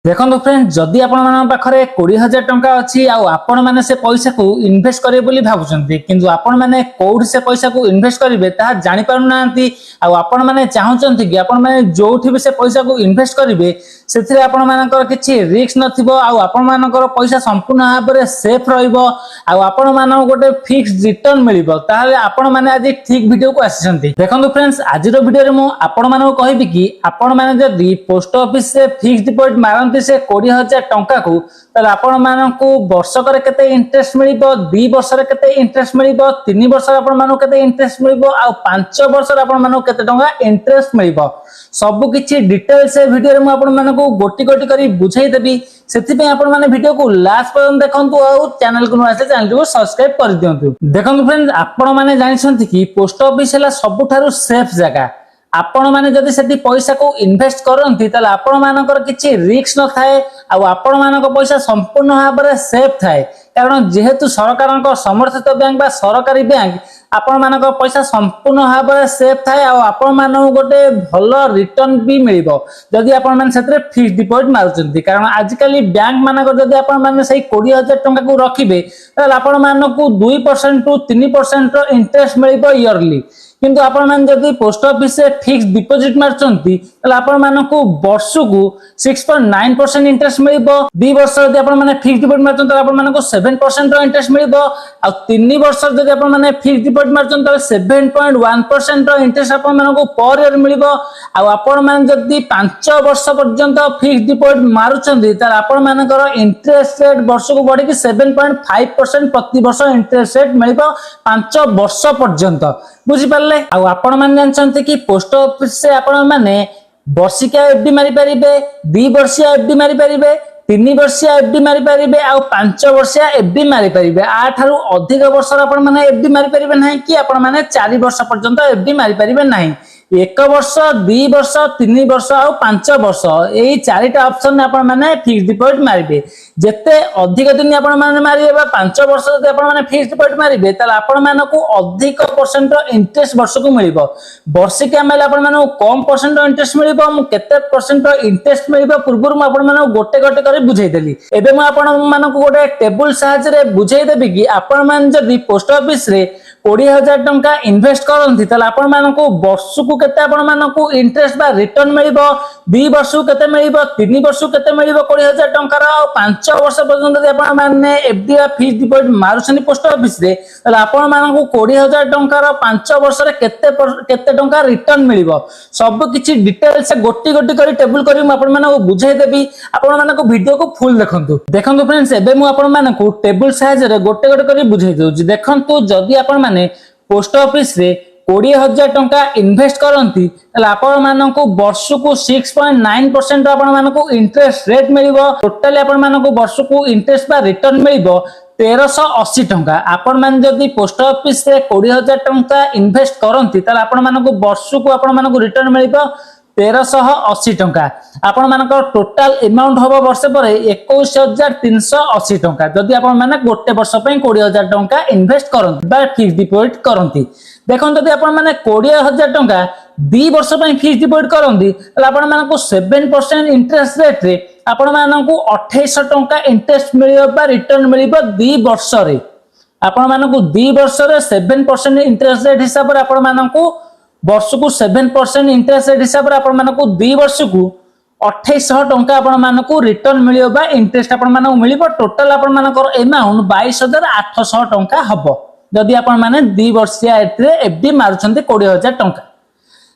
देखो फ्रेंड जदि आपरे 20,000 टंका अच्छी आपण मैंने से पैसा को इन्वेस्ट करेंगे बोली भावुंट किंतु आपण मैंने कौट से पैसा को इन्वेस्ट करेंगे ताहा जानी पारु नांती आपण मैंने चाहते कि आपण मैंने जो भी से पैसा को इन्वेस्ट करेंगे से आपण मानकर किछि रिस्क नथिबो आपण मानकर पैसा संपूर्ण भाव में सेफ रहिबो आपण मानक गोटे फिक्स रिटर्न मिलिबो ताहाले आपण माने आज ठीक वीडियो को आसीछंती। देखंतु फ्रेंड्स आज रो वीडियो रे मु आपण मानक कहबी कि आपण माने जदि पोस्ट ऑफिस से फिक्स डिपॉजिट मारंती से 20,000 टंका को ताले आपण मानक वर्षक रे केते इंटरेस्ट मिलिबो 2 वर्ष रे केते इंटरेस्ट मिलिबो 3 वर्ष रे आपण मानक केते इंटरेस्ट मिलिबो 5 वर्ष रे आपण मानक केते टंका इंटरेस्ट मिलिबो सब किछि डिटेल से वीडियो रे मु आपण मानक गोटी गोटी करी बुझाई देबी सेति आपण माने वीडियो को लास्ट पर्यंत देखंतु और चैनल को आसे चैनल को सब्सक्राइब कर दियंतु। देखंतु फ्रेंड्स आपण माने जानिसंती कि पोस्ट ऑफिस हला सबुठारु सेफ जगह आपण माने जदि सेति पैसा को इन्वेस्ट करंती ताले आपण मानकर किछि रिस्क न थाए आपण मानक पैसा संपूर्ण भाव में सेफ थाए कारण जेहेतु सरकार समर्थित बैंक बा सरकारी बैंक आपण मानक पैसा संपूर्ण भाव में सेफ थाए आपण मानक गोटे भल रिटर्न भी मिलिबो जदि आपण माने सेतरे फिक्स डिपॉजिट मारुचंती कारण आजिकली बैंक मानक जदि आपण माने सही 20,000 टंका को रखिबे ताले आपण मानक 2% टू 3% रो इंटरेस्ट मिलिबो ईयरली किंतु आपण मान जदि पोस्ट ऑफिस से फिक्स डिपॉजिट मारचंती तले आपण मानकू वर्ष को 6.9% इंटरेस्ट मिलिबो 2 वर्ष जदि आपण माने फिक्स डिपॉजिट मारचंती तले आपण मानकू 7% रो इंटरेस्ट मिलिबो आ 3 वर्ष जदि आपण माने फिक्स डिपॉजिट मारचंती तले 7.1% रो इंटरेस्ट आपण मानकू पर ईयर मिलिबो आ आपण मान जदि 5 वर्ष पर्यंत फिक्स डिपॉजिट मारचंती तले आपण मानकर इंटरेस्ट रेट वर्ष को बढ़ी कि 7.5% प्रति वर्ष इंटरेस्ट रेट मिलिबो 5 वर्ष पर्यंत बुझी पाले आपण माने जानछन्ते कि पोस्ट ऑफिस से आपण माने वर्षिका एफडी मारी परिबे 2 वर्षिया एफडी मारी परिबे 3 वर्षिया एफडी मारी परिबे आ 5 वर्षिया एफडी मारी परिबे आ थारु अधिक वर्ष आपण माने एफडी मारी परिबे नाही कि आपण माने 4 वर्ष पर्यंत एफडी मारी परिबे नाही 1 वर्ष 2 वर्ष 3 वर्ष आ 5 वर्ष एई चारिटा ऑप्शन आपण माने फिक्स डिपॉजिट मारिबे जेते अधिक दिन आपण माने मारिबे 5 वर्ष जदि आपण माने फिक्स डिपॉजिट मारिबे ताले आपण मानकू अधिक परसेंट इंटरेस्ट वर्ष को मिलिबो वर्षिका मेल आपण मानकू कम परसेंट इंटरेस्ट मिलिबो मु केते परसेंट इंटरेस्ट मिलिबो पूर्व मु आपण मानकू गोटे गोटे करी बुझाई देली एबे मु आपण मानकू गोटे टेबल सहायता रे बुझाई देबी कि आपण मान जदि पोस्ट ऑफिस रे 20,000 टंका इन्वेस्ट करंती ताले आपण मानकू वर्ष को केते आपण मानकू इंटरेस्ट बा रिटर्न मिलिबो 2 वर्ष को केते मिलिबो 3 वर्ष को केते मिलिबो 20,000 टंका रो 5 वर्ष पर्यंत जदि आपण माने एफडी आ फिक्स डिपॉजिट मारुछनी पोस्ट ऑफिस रे ताले आपण मानकू 20,000 टंका रो 5 वर्ष रे केते टंका रिटर्न मिलिबो सब किछि डिटेल से गोटी गोटी करी टेबल करी म आपण मानकू बुझाई देबी आपण मानकू वीडियो को फुल देखंतु फ्रेंड्स एबे मु आपण मानकू टेबल सहायता रे गोटे गोटे करी बुझाई देउची देखंतु जदि आपण माने पोस्ट ऑफिस रे 20,000 टंका इन्वेस्ट करंती ताले आपण मानकू वर्ष को 6.9% आपण मानकू इंटरेस्ट रेट मिलिबो टोटली आपण मानकू वर्ष को इंटरेस्ट बा रिटर्न मिलिबो 1380 टंका आपण मान जदि पोस्ट ऑफिस रे 20,000 टंका इन्वेस्ट करंती ताले आपण मानकू वर्ष को आपण मानकू रिटर्न मिलिबो 1380 टंका आपण मानकर टोटल अमाउंट होबो वर्ष पर 21,380 टंका जदि आपण माने गोटे वर्ष पई 20,000 टंका इन्वेस्ट करंती बा फिक्स डिपॉजिट करंती देखन जदि आपण माने 20,000 टंका 2 वर्ष पई फिक्स डिपॉजिट करंती तले आपण मानकू 7% इंटरेस्ट रेट रे आपण मानकू 2800 टंका इंटरेस्ट मिलिबो बा रिटर्न मिलिबो 2 वर्ष रे आपण मानकू 2 वर्ष रे 7% इंटरेस्ट रेट हिसाब रे आपण मानकू वर्ष को 7% इंटरेस्ट रेट हिसाब रे आपण मानकू 2 वर्ष को 2800 टंका आपण मानकू रिटर्न मिलियो बा इंटरेस्ट आपण मानकू मिलिबो टोटल आपण मानकर अमाउंट 22,800 टंका हबो जदि आपण माने 2 वर्षिया एथरे एफडी मारुछन्ते 20,000 टंका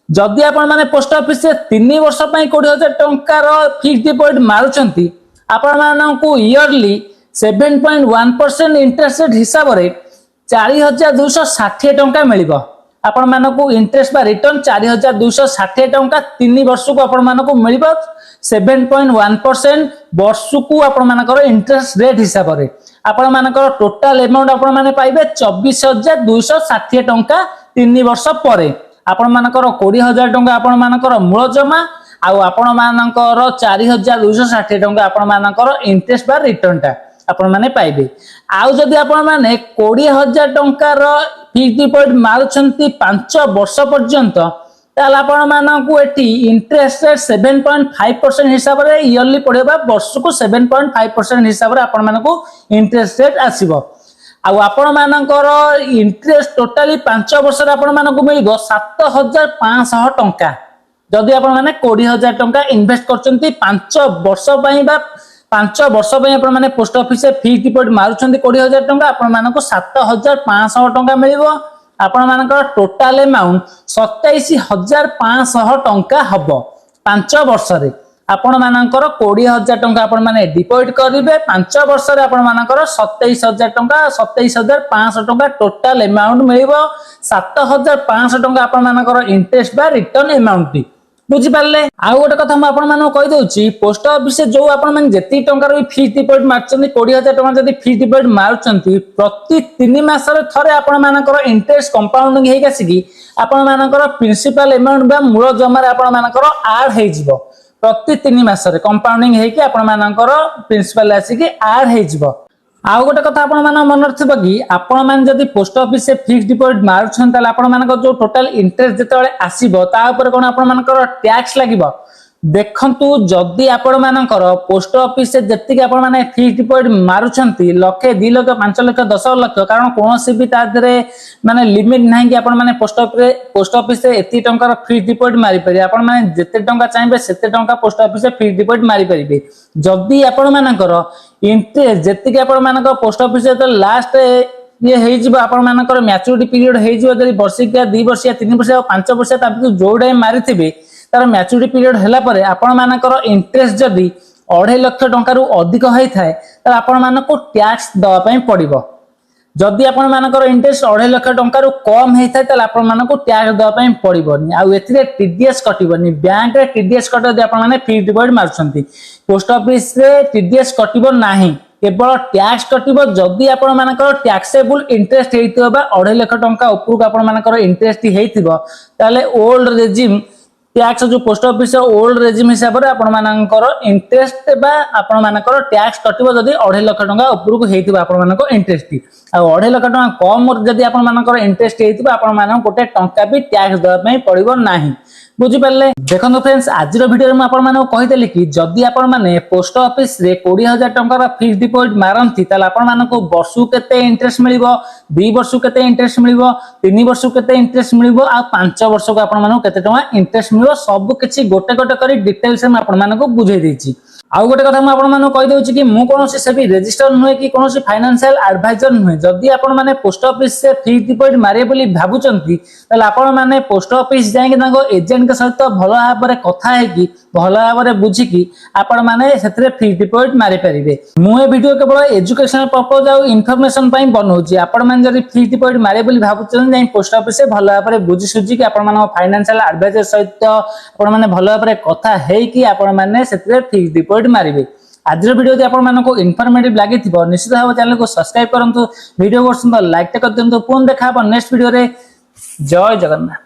जदि आपण माने पोस्ट ऑफिस से 3 वर्ष पई 20,000 टंका रो फिक्स डिपॉजिट मारुछन्ती आपण मानकू ईयरली 7.1% इंटरेस्ट रेट हिसाब रे 4,260 टंका मिलिबो आपण मानकू इंटरेस्ट बा रिटर्न 4,260 टंका 3 वर्ष को आपण मानकू मिलिबो 7.1% वर्ष को आपण मानकर इंटरेस्ट रेट हिसाब रे आपण मानकर टोटल अमाउंट आपण माने पाइबे 24,260 टंका 3 वर्ष परे आपण मानकर 20,000 टंका आपण मानकर मूल जमा आपण मानकर 4,260 टंका आपण मानकर इंटरेस्ट बा रिटर्न टा आपण माने पाइबे आउ जदि आपण माने 20,000 टंका रो फिक्स डिपॉजिट मारुछंती 5 वर्ष पर्यंत ताल आपण मानकु एटी इंटरेस्ट रेट 7.5% हिसाब रे इयरली पड़ेबा वर्ष को 7.5% हिसाब रे आपण मानकु इंटरेस्ट रेट आसीबो। आउ आपण मानकर इंटरेस्ट टोटाली 5 वर्ष रे आपण मानकु मिलिबो 7500 टंका। जदि आपण माने 20000 टंका इन्वेस्ट करचंती 5 वर्ष पई बा 5 वर्ष पई आपण माने पोस्ट ऑफिस फिक्स डिपॉजिट मारुचंती 20000 टंका आपण मानकु 7500 टंका मिलिबो। आपण मानकर टोटाल अमाउंट 27500 टंका हबो 5 वर्ष रे। आपण मानकर 20000 टंका आपण माने डिपॉजिट करिवे 5 वर्ष रे आपण मानकर 27000 टंका 27500 टंका टोटाल अमाउंट मिलिबो। 7500 टंका आपण मानकर इंटरेस्ट बा रिटर्न अमाउंट बुझी पाले। आउ गोटे कथा मैं आपण मानक कहि दउची पोस्ट ऑफिस से जो आपण माने जेती टंका रो फिक्स डिपॉजिट मारचंती 20000 टंका जदी फिक्स डिपॉजिट मारचंती प्रति 3 मास रे थरे आपण मानकर इंटरेस्ट कंपाउंडिंग हेइ आसीकी आपण मानकर प्रिंसिपल अमाउंट बा मूल जमा रे आपण मानकर ऐड हेइ जिवो। प्रति 3 मास रे कंपाउंडिंग हेइ कि आपण मानकर प्रिंसिपल आसीकी ऐड हेइ जिवो। आउ गोटे कथा आपण माने मन रखिबो कि आपण माने जदी पोस्ट ऑफिस से फिक्स डिपॉजिट मारुछन ताले आपण मानकर जो टोटल इंटरेस्ट जेतेबेले आसीबो ता ऊपर कोन आपण मानकर टैक्स लागिबो। देखंतु जदी आपण मानकर पोस्ट ऑफिस से जति आपण माने फिक्स डिपॉजिट मारुछंती लाख 2 लाख 5 लाख 10 लाख कारण कोनोसी भी ता दरे माने लिमिट नाही कि आपण माने पोस्ट ऑफिस से एती टंका फिक्स डिपॉजिट मारि परि आपण माने जते टंका चाहिबे सेते टंका पोस्ट ऑफिस से फिक्स डिपॉजिट मारि परिबे। जदी आपण मानकर इंटरेस्ट जति आपण मानकर पोस्ट ऑफिस से लास्ट ये हेइ जिवो आपण मानकर मैच्योरिटी पीरियड हेइ जिवो जदी वर्षिका 2 वर्ष या 3 वर्ष या 5 वर्ष ता जो टाइम मारिथिबे तार मैच्योरिटी पीरियड हैला परे आपण मानकर इंटरेस्ट जदी 2.5 लाख टंका रु अधिक होई थाए त आपण मानको टैक्स दवा पई पड़िबो। जदी आपण मानकर इंटरेस्ट 2.5 लाख टंका रु कम हेइ थाए त आपण मानको टैक्स दवा पई पड़िबोनी। आ एथिरे टीडीएस कटिबोनी बैंक रे टीडीएस कट जदी आपण माने फिक्स डिपॉजिट मारछंती पोस्ट ऑफिस रे टीडीएस कटिबो नाही केवल टैक्स कटिबो जदी आपण मानकर टैक्सेबल इंटरेस्ट हेइतो बा 2.5 लाख टंका ऊपर आपण मानकर इंटरेस्ट हेइथिबो ताले ओल्ड रेजिम टैक्स जो पोस्ट ऑफिस ओल्ड रेजिम हिसाब रे आपण मानकर इंटरेस्ट बा आपण मानकर टैक्स कटिबो जदी 2.5 लाख टंका ऊपर को हेइथिबो आपण मानकर इंटरेस्ट आ 2.5 लाख टंका कम जदी आपण मानकर इंटरेस्ट हेइथिबो आपण मानक गोटे टंका भी टैक्स दवा पई पड़िबो नाही बुझी पाले। देखो फ्रेंड्स आज वीडियो में आपण मानक कहिदेली कि जदी आपण माने पोस्ट ऑफिस रे 20000 टंका रा फिक्स डिपॉजिट मारंती ताले आपण मानक वर्ष केते इंटरेस्ट मिलिबो 2 वर्ष केते इंटरेस्ट मिलिबो 3 वर्ष केते इंटरेस्ट मिलिबो आ 5 वर्ष को आपण मानक केते टंका इंटरेस्ट मिलिबो सब किछि गोटे गोटे करी डिटेल्स में आपण मानक बुझाई देछि। आउ गोटे कथा आपण मानक कहि दउछि कि मु कोनोसी सेबी रजिस्टर नुहे कि कोनोसी फाइनेंशियल एडवाइजर नुहे। जदी आपण माने पोस्ट ऑफिस से फिक्स डिपॉजिट मारे बोली भाबुचंती ताले आपण माने पोस्ट ऑफिस जाई तांको एजेंट के सहित भलो भाबरे कथा है कि भलो भाबरे बुझी कि आपण माने सेतरे फिक्स डिपॉजिट मारे परिबे। मु ए वीडियो केवल एजुकेशनल पर्पस आ इन्फॉर्मेशन पई बनौछि। आपण माने जदी फिक्स डिपॉजिट मारे बोली भाबुचंती जाई पोस्ट ऑफिस से भलो भाबरे बुझी सुझी कि आपण माने फाइनेंशियल एडवाइजर सहित आपण माने भलो भाबरे कथा है कि आपण माने सेतरे फिक्स डिपॉजिट मारिबे। आज वीडियो यदि आपण मानको इन्फॉर्मेटिव लागि थिबो निश्चित भाव चैनल को सब्सक्राइब करंतु वीडियो को सुंदर लाइक कर दियंतु। पुन देखा नेक्स्ट वीडियो रे। जय जगन्नाथ।